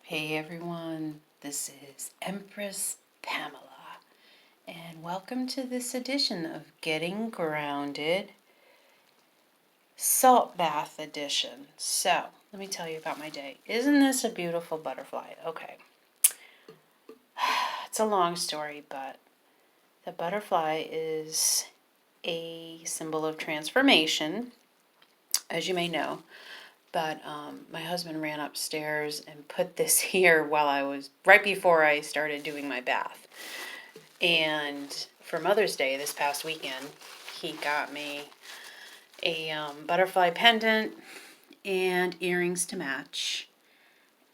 Hey everyone, this is Empress Pamela, and welcome to this edition of Getting Grounded Salt Bath Edition. So, let me tell you about my day. Isn't this a beautiful butterfly? Okay. It's a long story, but the butterfly is a symbol of transformation, as you may know. But my husband ran upstairs and put this here right before I started doing my bath. And for Mother's Day this past weekend, he got me a butterfly pendant and earrings to match.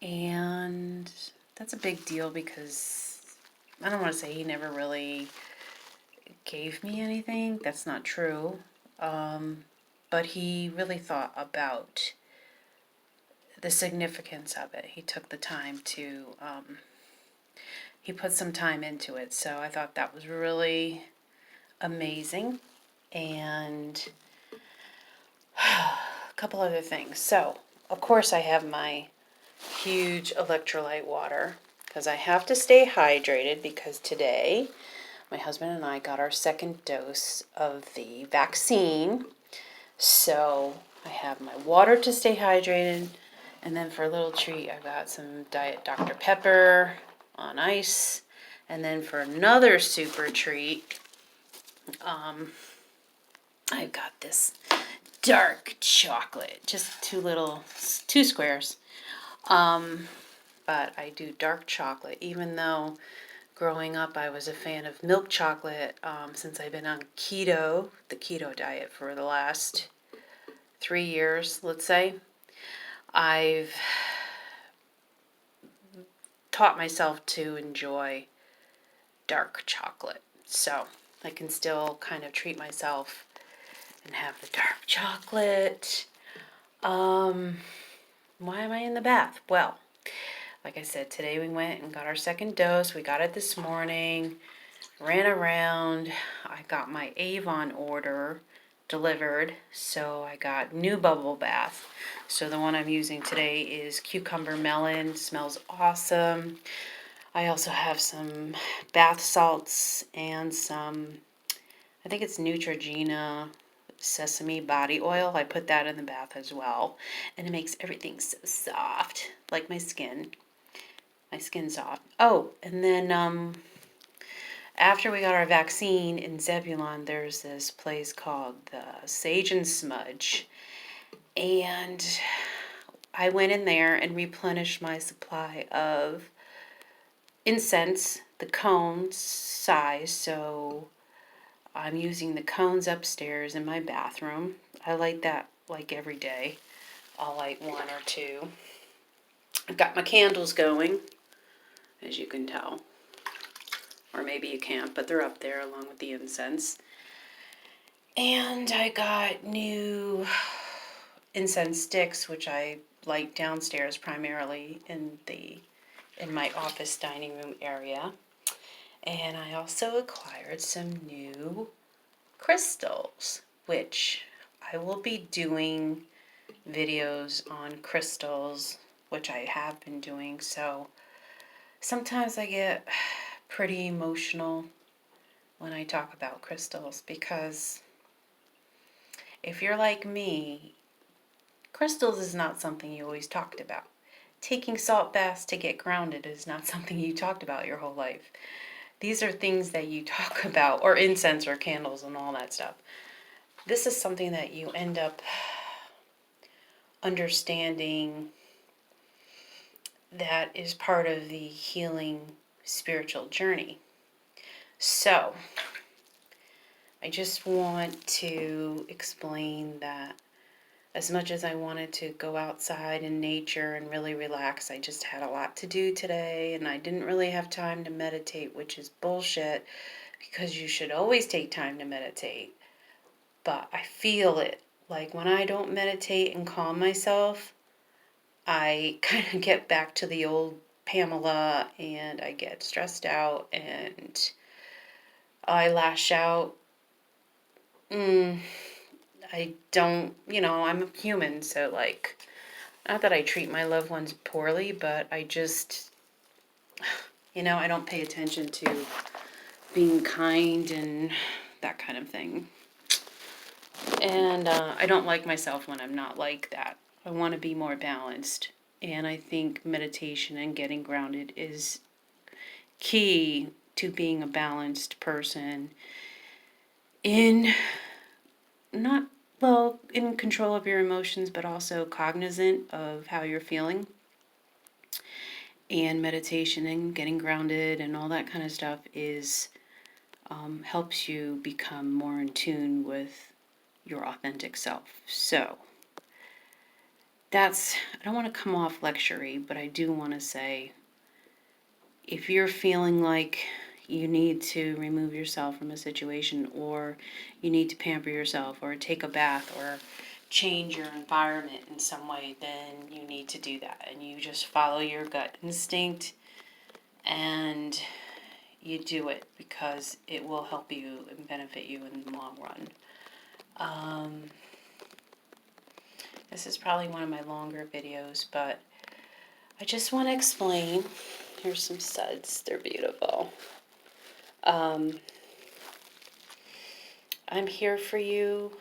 And that's a big deal because I don't want to say he never really gave me anything. That's not true. But he really thought about the significance of it. He took the time to, he put some time into it. So I thought that was really amazing. And a couple other things. So, of course, I have my huge electrolyte water because I have to stay hydrated because today my husband and I got our second dose of the vaccine. So I have my water to stay hydrated. And then for a little treat, I've got some Diet Dr. Pepper on ice. And then for another super treat, I've got this dark chocolate, just two squares. But I do dark chocolate, even though growing up I was a fan of milk chocolate. Since I've been on the keto diet for the last 3 years, let's say, I've taught myself to enjoy dark chocolate. So I can still kind of treat myself and have the dark chocolate. Why am I in the bath? Well, like I said, today we went and got our second dose. We got it this morning, ran around. I got my Avon order delivered, so I got new bubble bath. So the one I'm using today is cucumber melon. Smells awesome. I also have some bath salts and some, I think it's Neutrogena sesame body oil. I put that in the bath as well, and it makes everything so soft, like my skin. My skin's soft. Oh, and then after we got our vaccine in Zebulon, there's this place called the Sage and Smudge, and I went in there and replenished my supply of incense, the cone size. So I'm using the cones upstairs in my bathroom. I light that like every day. I'll light one or two. I've got my candles going, as you can tell. Or maybe you can't, but they're up there along with the incense. And I got new incense sticks, which I light downstairs primarily in my office dining room area. And I also acquired some new crystals, which I will be doing videos on crystals, which I have been doing. So sometimes I get pretty emotional when I talk about crystals because if you're like me, crystals is not something you always talked about. Taking salt baths to get grounded is not something you talked about your whole life. These are things that you talk about, or incense or candles and all that stuff. This is something that you end up understanding that is part of the healing spiritual journey. So, I just want to explain that as much as I wanted to go outside in nature and really relax, I just had a lot to do today and I didn't really have time to meditate, which is bullshit because you should always take time to meditate. But I feel it. Like when I don't meditate and calm myself, I kind of get back to the old Pamela and I get stressed out and I lash out. I don't, I'm a human, so like Not that I treat my loved ones poorly, but I just, I don't pay attention to being kind and that kind of thing. And I don't like myself when I'm not like that. I want to be more balanced. And I think meditation and getting grounded is key to being a balanced person in not, well, in control of your emotions, but also cognizant of how you're feeling. And meditation and getting grounded and all that kind of stuff is helps you become more in tune with your authentic self. So I don't want to come off lectury, but I do want to say, if you're feeling like you need to remove yourself from a situation, or you need to pamper yourself, or take a bath, or change your environment in some way, then you need to do that. And you just follow your gut instinct and you do it, because it will help you and benefit you in the long run. This is probably one of my longer videos, but I just want to explain. Here's some suds. They're beautiful. I'm here for you.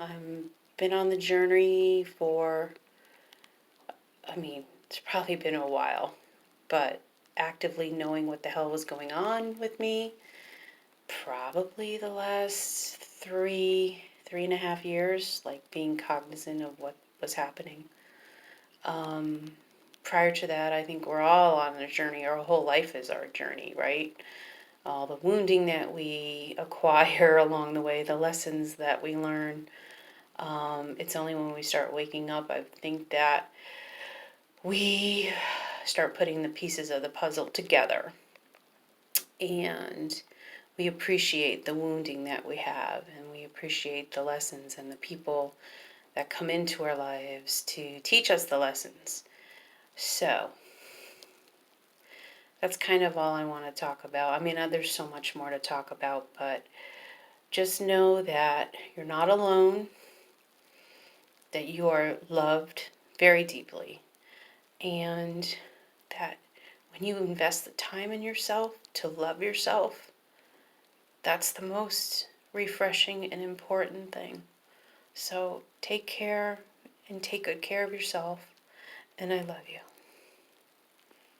I've been on the journey for, it's probably been a while, but actively knowing what the hell was going on with me, probably the last 3.5 years, like being cognizant of what was happening. Prior to that, I think we're all on a journey. Our whole life is our journey, right? All the wounding that we acquire along the way, the lessons that we learn. It's only when we start waking up, I think, that we start putting the pieces of the puzzle together. And we appreciate the wounding that we have, and we appreciate the lessons and the people that come into our lives to teach us the lessons. So that's kind of all I want to talk about. There's so much more to talk about, but just know that you're not alone, that you are loved very deeply, and that when you invest the time in yourself to love yourself, that's the most refreshing and important thing. So take care and take good care of yourself, and I love you.